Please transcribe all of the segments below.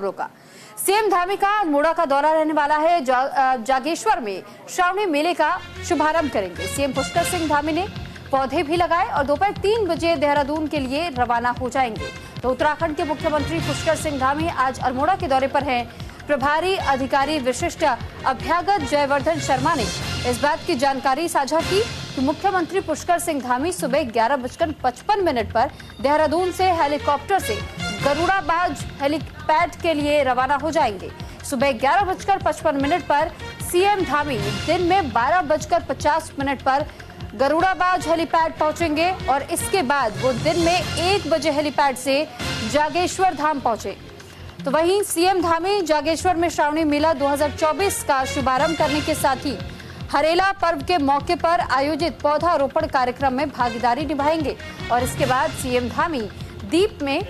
खबरों का। सीएम धामी का अल्मोड़ा का दौरा रहने वाला है। जागेश्वर में श्रावणी मेले का शुभारंभ करेंगे। सीएम पुष्कर सिंह धामी ने पौधे भी लगाए और दोपहर 3 बजे देहरादून के लिए रवाना हो जाएंगे। तो उत्तराखंड के मुख्यमंत्री पुष्कर सिंह धामी आज अल्मोड़ा के दौरे पर हैं। प्रभारी अधिकारी विशिष्ट अभ्यागत जयवर्धन शर्मा ने इस बात की जानकारी साझा की कि मुख्यमंत्री पुष्कर सिंह धामी सुबह 11:55 पर देहरादून से हेलीकॉप्टर से गरुड़ाबाज हेलीपैड के लिए रवाना हो जाएंगे। सुबह 11:55 पर सीएम धामी दिन में 12:50 पर गरुड़ाबाज हेलीपैड पहुंचेंगे और इसके बाद वो दिन में 1 बजे हेलीपैड से जागेश्वर धाम पहुंचे। तो वहीं सीएम धामी जागेश्वर में श्रावणी मेला 2024 का शुभारंभ करने के साथ ही हरेला पर्व के मौके पर आयोजित पौधारोपण कार्यक्रम में भागीदारी निभाएंगे और इसके बाद सीएम धामी दीप में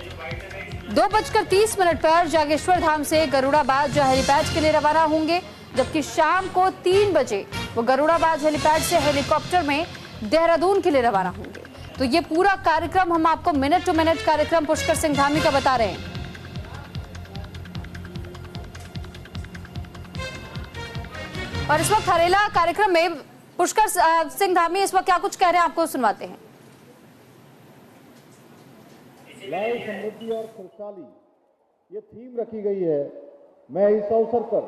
2:30 पर जागेश्वर धाम से गरुड़ाबाज हेलीपैड के लिए रवाना होंगे, जबकि शाम को 3 बजे वो गरुड़ाबाज हेलीपैड से हेलीकॉप्टर में देहरादून के लिए रवाना होंगे। तो ये पूरा कार्यक्रम हम आपको मिनट टू मिनट कार्यक्रम पुष्कर सिंह धामी का बता रहे हैं। और इस वक्त हरेला कार्यक्रम में पुष्कर सिंह धामी इस वक्त क्या कुछ कह रहे हैं, आपको सुनवाते हैं। लाए समृद्धि और खुशहाली ये थीम रखी गई है। मैं इस अवसर पर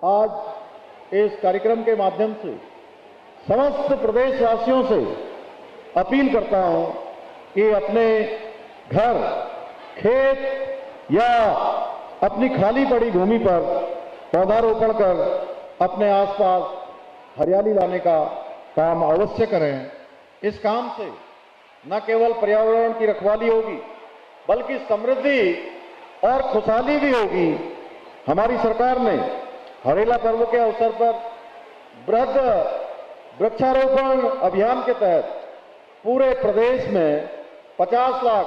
आज इस कार्यक्रम के माध्यम से समस्त प्रदेशवासियों से अपील करता हूं कि अपने घर, खेत या अपनी खाली पड़ी भूमि पर पौधारोपण कर अपने आसपास हरियाली लाने का काम अवश्य करें। इस काम से न केवल पर्यावरण की रखवाली होगी बल्कि समृद्धि और खुशहाली भी होगी। हमारी सरकार ने हरेला पर्व के अवसर पर बृहद वृक्षारोपण अभियान के तहत पूरे प्रदेश में 50 लाख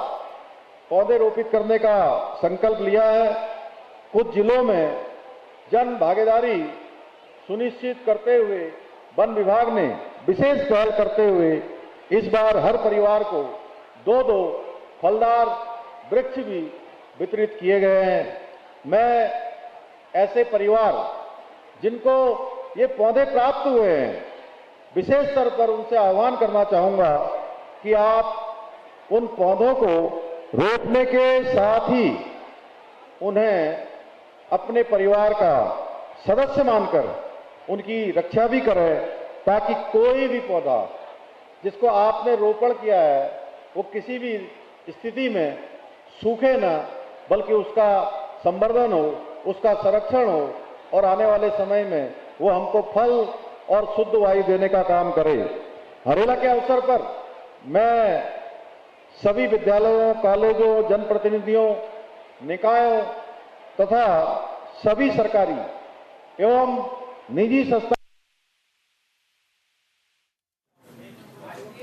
पौधे रोपित करने का संकल्प लिया है। कुछ जिलों में जन भागीदारी सुनिश्चित करते हुए वन विभाग ने विशेष पहल करते हुए इस बार हर परिवार को 2 फलदार वृक्ष भी वितरित किए गए हैं। मैं ऐसे परिवार जिनको ये पौधे प्राप्त हुए हैं विशेष स्तर पर उनसे आह्वान करना चाहूंगा कि आप उन पौधों को रोपने के साथ ही उन्हें अपने परिवार का सदस्य मानकर उनकी रक्षा भी करें, ताकि कोई भी पौधा जिसको आपने रोपण किया है वो किसी भी स्थिति में सूखे ना, बल्कि उसका संवर्धन हो, उसका संरक्षण हो और आने वाले समय में वो हमको फल और शुद्ध वायु देने का काम करे। हरेला के अवसर पर मैं सभी विद्यालयों, कॉलेजों, जनप्रतिनिधियों, निकायों तथा सभी सरकारी एवं निजी संस्था।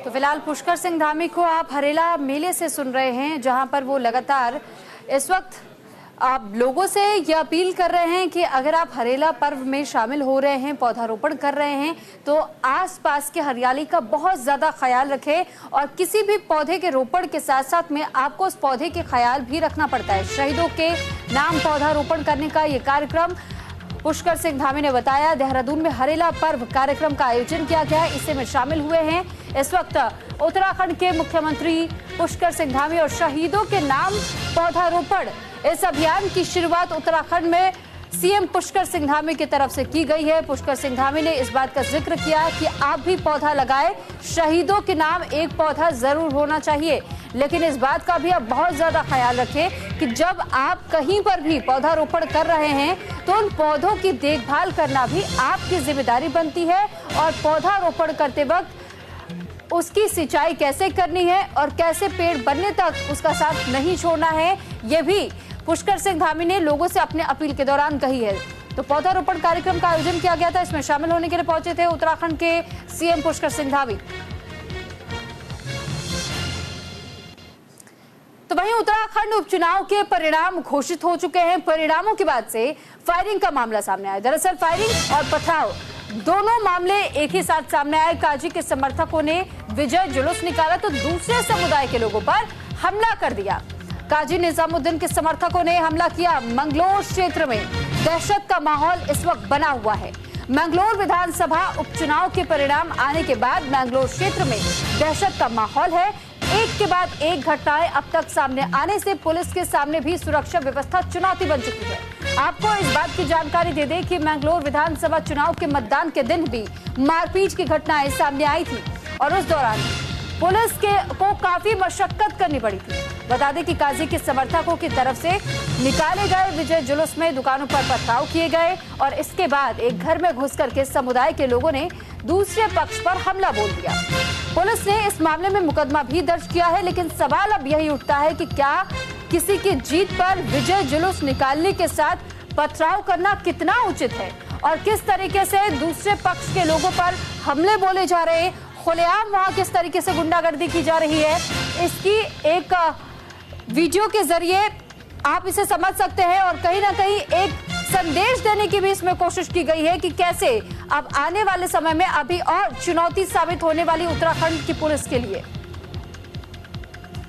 तो फिलहाल पुष्कर सिंह धामी को आप हरेला मेले से सुन रहे हैं, जहां पर वो लगातार इस वक्त आप लोगों से ये अपील कर रहे हैं कि अगर आप हरेला पर्व में शामिल हो रहे हैं, पौधारोपण कर रहे हैं, तो आसपास के हरियाली का बहुत ज्यादा ख्याल रखें और किसी भी पौधे के रोपण के साथ साथ में आपको उस पौधे के ख्याल भी रखना पड़ता है। शहीदों के नाम पौधारोपण करने का ये कार्यक्रम पुष्कर सिंह धामी ने बताया। देहरादून में हरेला पर्व कार्यक्रम का आयोजन किया गया है, इसे में शामिल हुए हैं इस वक्त उत्तराखंड के मुख्यमंत्री पुष्कर सिंह धामी और शहीदों के नाम पौधारोपण इस अभियान की शुरुआत उत्तराखंड में सीएम पुष्कर सिंह धामी की तरफ से की गई है। पुष्कर सिंह धामी ने इस बात का जिक्र किया कि आप भी पौधा लगाएं, शहीदों के नाम एक पौधा जरूर होना चाहिए, लेकिन इस बात का भी आप बहुत ज्यादा ख्याल रखें कि जब आप कहीं पर भी पौधारोपण कर रहे हैं तो उन पौधों की देखभाल करना भी आपकी जिम्मेदारी बनती है और पौधारोपण करते वक्त उसकी सिंचाई कैसे करनी है और कैसे पेड़ बनने तक उसका साथ नहीं छोड़ना है, ये भी पुष्कर सिंह धामी ने लोगों से अपने अपील के दौरान कही है। तो पौधारोपण कार्यक्रम का आयोजन किया गया था, इसमें शामिल होने के लिए पहुंचे थे उत्तराखंड के सीएम पुष्कर सिंह धामी। तो वहीं उत्तराखंड उपचुनाव के परिणाम घोषित हो चुके हैं। परिणामों के बाद से फायरिंग का मामला सामने आया। दरअसल फायरिंग और पथराव दोनों मामले एक ही साथ सामने आए। काजी के समर्थकों ने विजय जुलूस निकाला तो दूसरे समुदाय के लोगों पर हमला कर दिया। काजी निजामुद्दीन के समर्थकों ने हमला किया। मंगलोर क्षेत्र में दहशत का माहौल इस वक्त बना हुआ है। मंगलोर विधानसभा उपचुनाव के परिणाम आने के बाद मंगलोर क्षेत्र में दहशत का माहौल है। एक के बाद एक घटनाएं अब तक सामने आने से पुलिस के सामने भी सुरक्षा व्यवस्था चुनौती बन चुकी है। आपको इस बात की जानकारी दे दें कि मंगलोर विधानसभा चुनाव के मतदान के दिन भी मारपीट की घटनाएं सामने आई थी और उस दौरान पुलिस को काफी मशक्कत करनी पड़ी थी। बता दें कि काजी के समर्थकों की तरफ से निकाले गए विजय जुलूस में दुकानों पर पथराव किए गए और इसके बाद एक घर में घुस करके समुदाय के लोगों ने दूसरे पक्ष पर हमला बोल दिया। पुलिस ने इस मामले में मुकदमा भी दर्ज किया है, लेकिन सवाल अब यही उठता है कि क्या किसी की जीत पर विजय जुलूस निकालने के साथ पथराव करना कितना उचित है और किस तरीके से दूसरे पक्ष के लोगों पर हमले बोले जा रहे हैं, खुलेआम वहां किस तरीके से गुंडागर्दी की जा रही है, इसकी एक वीडियो के जरिए आप इसे समझ सकते हैं और कहीं ना कहीं एक संदेश देने की भी इसमें कोशिश की गई है कि कैसे अब आने वाले समय में अभी और चुनौती साबित होने वाली उत्तराखंड की पुलिस के लिए।